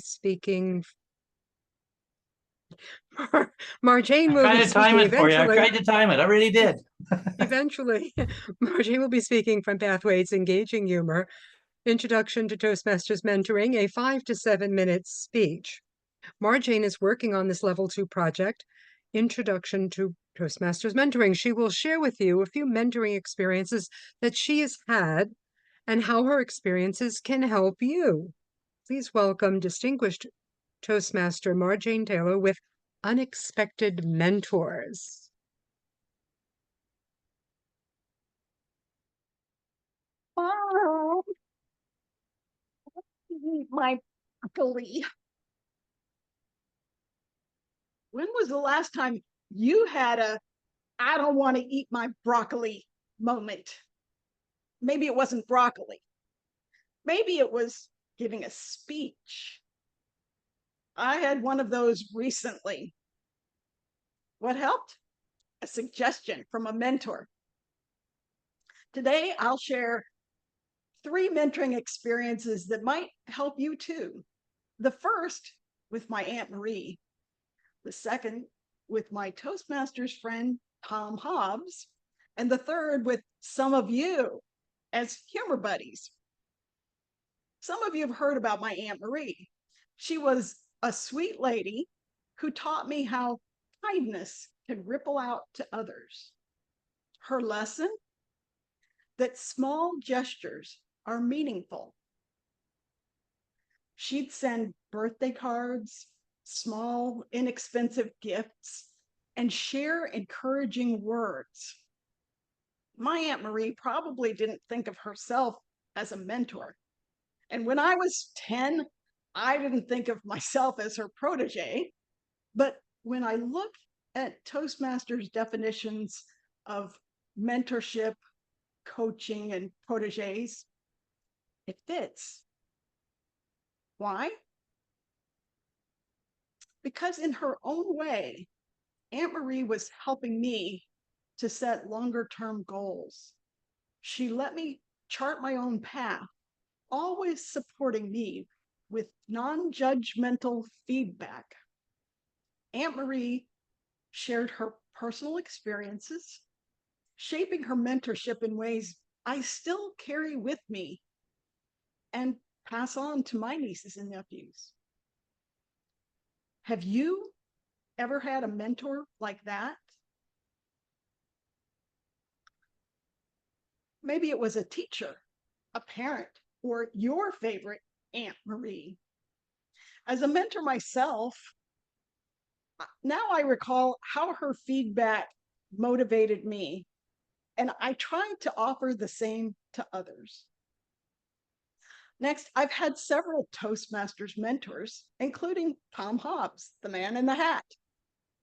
speaking. Marjane I will tried be to time speaking it for you. I eventually. tried to time it. I really did. Eventually, Marjane will be speaking from Pathways Engaging Humor, Introduction to Toastmasters Mentoring, a 5 to 7 minute speech. Marjane is working on this Level 2 project, Introduction to Toastmasters Mentoring. She will share with you a few mentoring experiences that she has had and how her experiences can help you. Please welcome Distinguished Toastmaster Marjane Taylor with Unexpected Mentors. Mom, eat my broccoli. When was the last time you had a I don't want to eat my broccoli moment? Maybe it wasn't broccoli. Maybe it was giving a speech. I had one of those recently. What helped? A suggestion from a mentor. Today, I'll share 3 mentoring experiences that might help you too. The first with my Aunt Marie, the second with my Toastmasters friend, Tom Hobbs, and the third with some of you as humor buddies. Some of you have heard about my Aunt Marie. She was a sweet lady who taught me how kindness can ripple out to others. Her lesson? That small gestures are meaningful. She'd send birthday cards, small, inexpensive gifts, and share encouraging words. My Aunt Marie probably didn't think of herself as a mentor. And when I was 10, I didn't think of myself as her protege. But when I look at Toastmasters' definitions of mentorship, coaching, and proteges, it fits. Why? Because in her own way, Aunt Marie was helping me to set longer term goals. She let me chart my own path, always supporting me with non-judgmental feedback. Aunt Marie shared her personal experiences, shaping her mentorship in ways I still carry with me and pass on to my nieces and nephews. Have you ever had a mentor like that? Maybe it was a teacher, a parent, or your favorite Aunt Marie. As a mentor myself, now I recall how her feedback motivated me, and I tried to offer the same to others. Next, I've had several Toastmasters mentors, including Tom Hobbs, the man in the hat.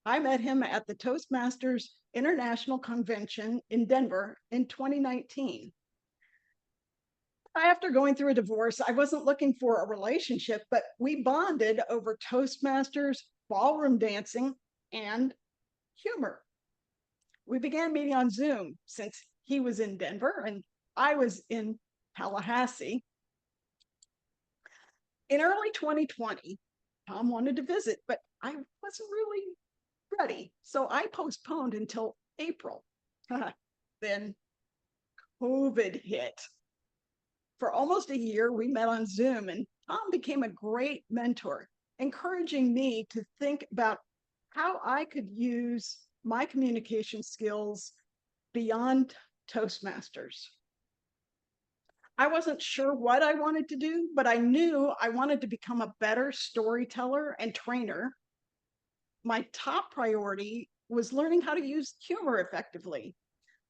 I met him at the Toastmasters International Convention in Denver in 2019. After going through a divorce, I wasn't looking for a relationship, but we bonded over Toastmasters, ballroom dancing, and humor. We began meeting on Zoom since he was in Denver and I was in Tallahassee. In early 2020, Tom wanted to visit, but I wasn't really ready, so I postponed until April. Then COVID hit. For almost a year, we met on Zoom, and Tom became a great mentor, encouraging me to think about how I could use my communication skills beyond Toastmasters. I wasn't sure what I wanted to do, but I knew I wanted to become a better storyteller and trainer. My top priority was learning how to use humor effectively.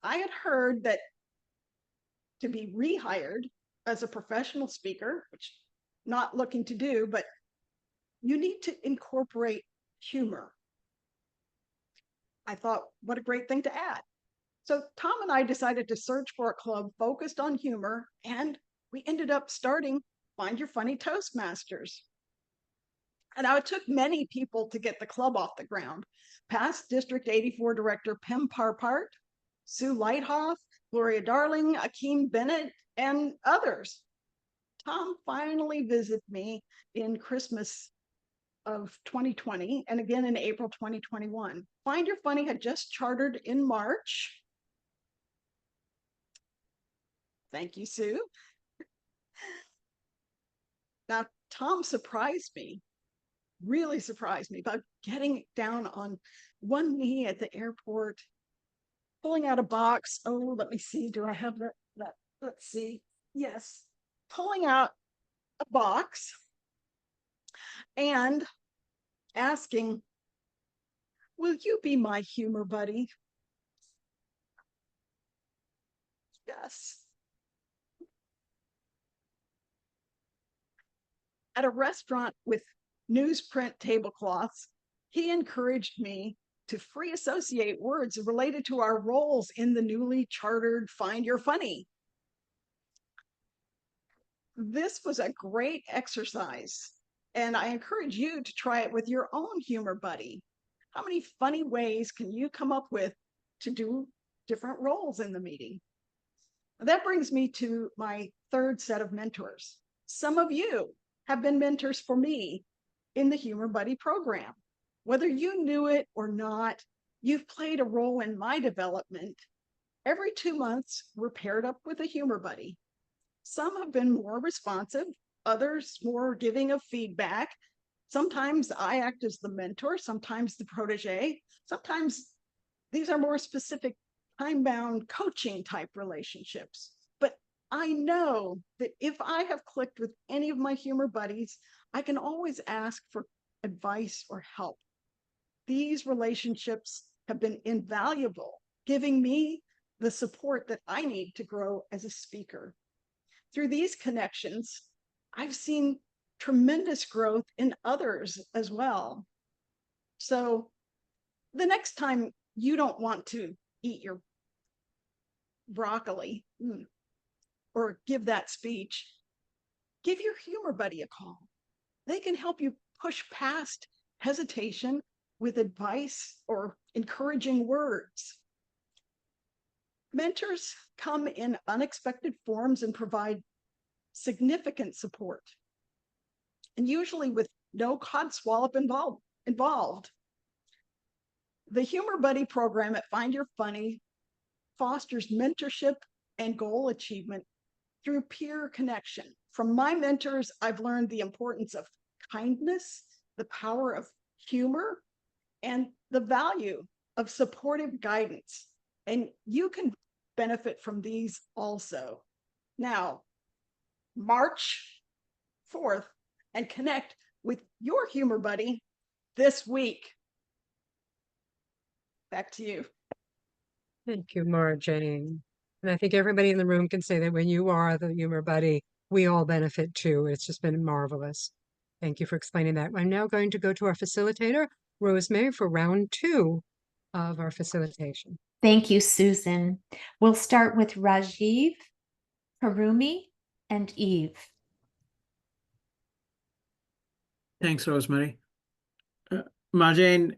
I had heard that to be rehired as a professional speaker, which I'm not looking to do, but you need to incorporate humor. I thought, what a great thing to add. So Tom and I decided to search for a club focused on humor, and we ended up starting Find Your Funny Toastmasters. And now it took many people to get the club off the ground. Past District 84 Director Pim Parpart, Sue Lighthoff, Gloria Darling, Akeem Bennett, and others. Tom finally visited me in Christmas of 2020 and again in April 2021. Find Your Funny had just chartered in March. Thank you, Sue. Now, Tom surprised me, really surprised me by getting down on one knee at the airport, pulling out a box. Oh, let me see. Do I have that? Let's see. Yes. Pulling out a box and asking, will you be my humor buddy? Yes. At a restaurant with newsprint tablecloths, he encouraged me to free associate words related to our roles in the newly chartered Find Your Funny. This was a great exercise, and I encourage you to try it with your own humor buddy. How many funny ways can you come up with to do different roles in the meeting? That brings me to my third set of mentors. Some of you have been mentors for me in the Humor Buddy program. Whether you knew it or not, you've played a role in my development. Every 2 months, we're paired up with a humor buddy. Some have been more responsive, others more giving of feedback. Sometimes I act as the mentor, sometimes the protege. Sometimes these are more specific time-bound coaching type relationships. But I know that if I have clicked with any of my humor buddies, I can always ask for advice or help. These relationships have been invaluable, giving me the support that I need to grow as a speaker. Through these connections, I've seen tremendous growth in others as well. So the next time you don't want to eat your broccoli or give that speech, give your humor buddy a call. They can help you push past hesitation with advice or encouraging words. Mentors come in unexpected forms and provide significant support, and usually with no codswallop involved. The Humor Buddy program at Find Your Funny fosters mentorship and goal achievement through peer connection. From my mentors, I've learned the importance of kindness, the power of humor, and the value of supportive guidance. And you can benefit from these also. Now, March 4th and connect with your humor buddy this week. Back to you. Thank you, Marjane. And I think everybody in the room can say that when you are the humor buddy, we all benefit too. It's just been marvelous. Thank you for explaining that. I'm now going to go to our facilitator, Rosemary, for round 2 of our facilitation. Thank you, Susan. We'll start with Rajiv, Harumi, and Eve. Thanks, Rosemary. Marjane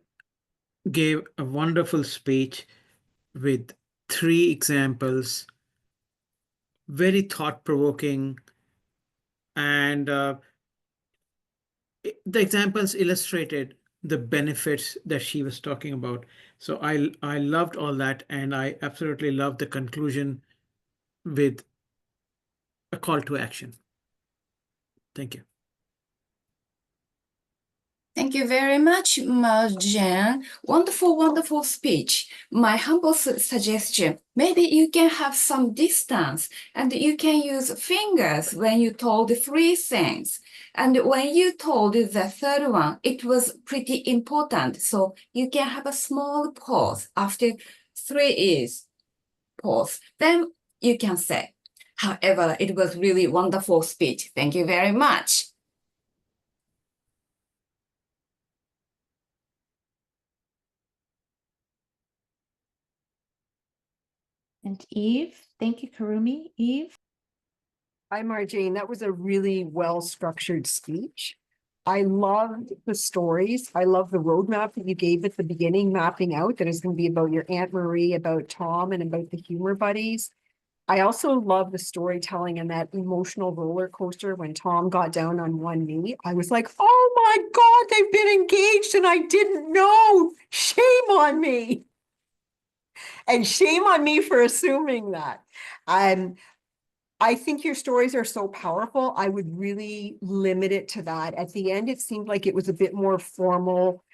gave a wonderful speech with 3 examples, very thought-provoking, and the examples illustrated the benefits that she was talking about. So I loved all that, and I absolutely loved the conclusion with a call to action. Thank you. Thank you very much, Marjane. Wonderful, wonderful speech. My humble suggestion, maybe you can have some distance and you can use fingers when you told 3 things. And when you told the 3rd one, it was pretty important. So you can have a small pause after 3 is pause. Then you can say, however, it was really wonderful speech. Thank you very much. And Eve, thank you, Karumi. Eve? Hi, Marjane. That was a really well-structured speech. I loved the stories. I love the roadmap that you gave at the beginning, mapping out that is going to be about your Aunt Marie, about Tom, and about the humor buddies. I also love the storytelling and that emotional roller coaster when Tom got down on one knee. I was like, oh my God, they've been engaged and I didn't know. Shame on me. And shame on me for assuming that. I think your stories are so powerful. I would really limit it to that. At the end, it seemed like it was a bit more formal,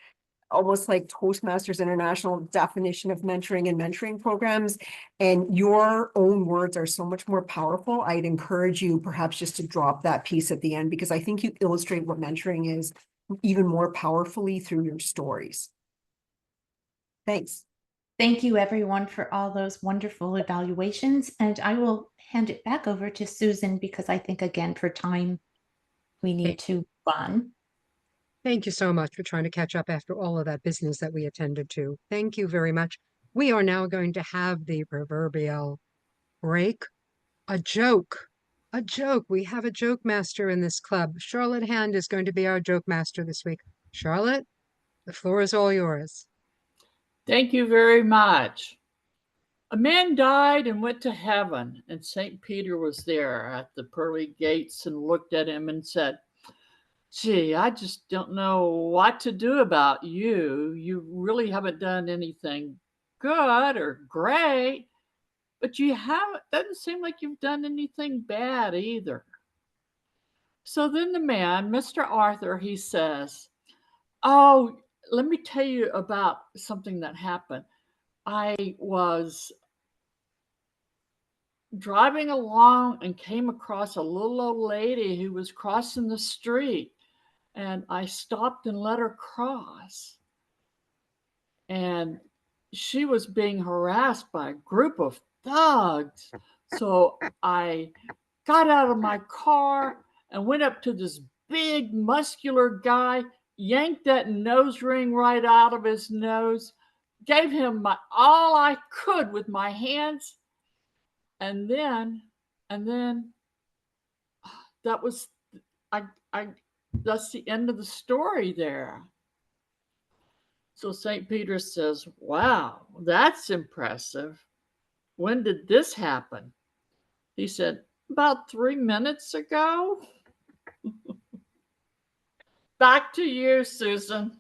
almost like Toastmasters International definition of mentoring and mentoring programs. And your own words are so much more powerful. I'd encourage you perhaps just to drop that piece at the end, because I think you illustrate what mentoring is even more powerfully through your stories. Thanks. Thank you, everyone, for all those wonderful evaluations. And I will hand it back over to Susan, because I think, again, for time, we need to move on. Thank you so much for trying to catch up after all of that business that we attended to. Thank you very much. We are now going to have the proverbial break. A joke. A joke. We have a joke master in this club. Charlotte Hand is going to be our joke master this week. Charlotte, the floor is all yours. Thank you very much. A man died and went to heaven, and St. Peter was there at the pearly gates and looked at him and said, gee, I just don't know what to do about you. You really haven't done anything good or great, but you haven't, doesn't seem like you've done anything bad either. So then the man, Mr. Arthur, he says, oh, let me tell you about something that happened. I was driving along and came across a little old lady who was crossing the street, and I stopped and let her cross. And she was being harassed by a group of thugs. So I got out of my car and went up to this big muscular guy, yanked that nose ring right out of his nose, gave him all I could with my hands. And then that was, that's the end of the story there. So St. Peter says, wow, that's impressive. When did this happen? He said, about 3 minutes ago. Back to you, Susan.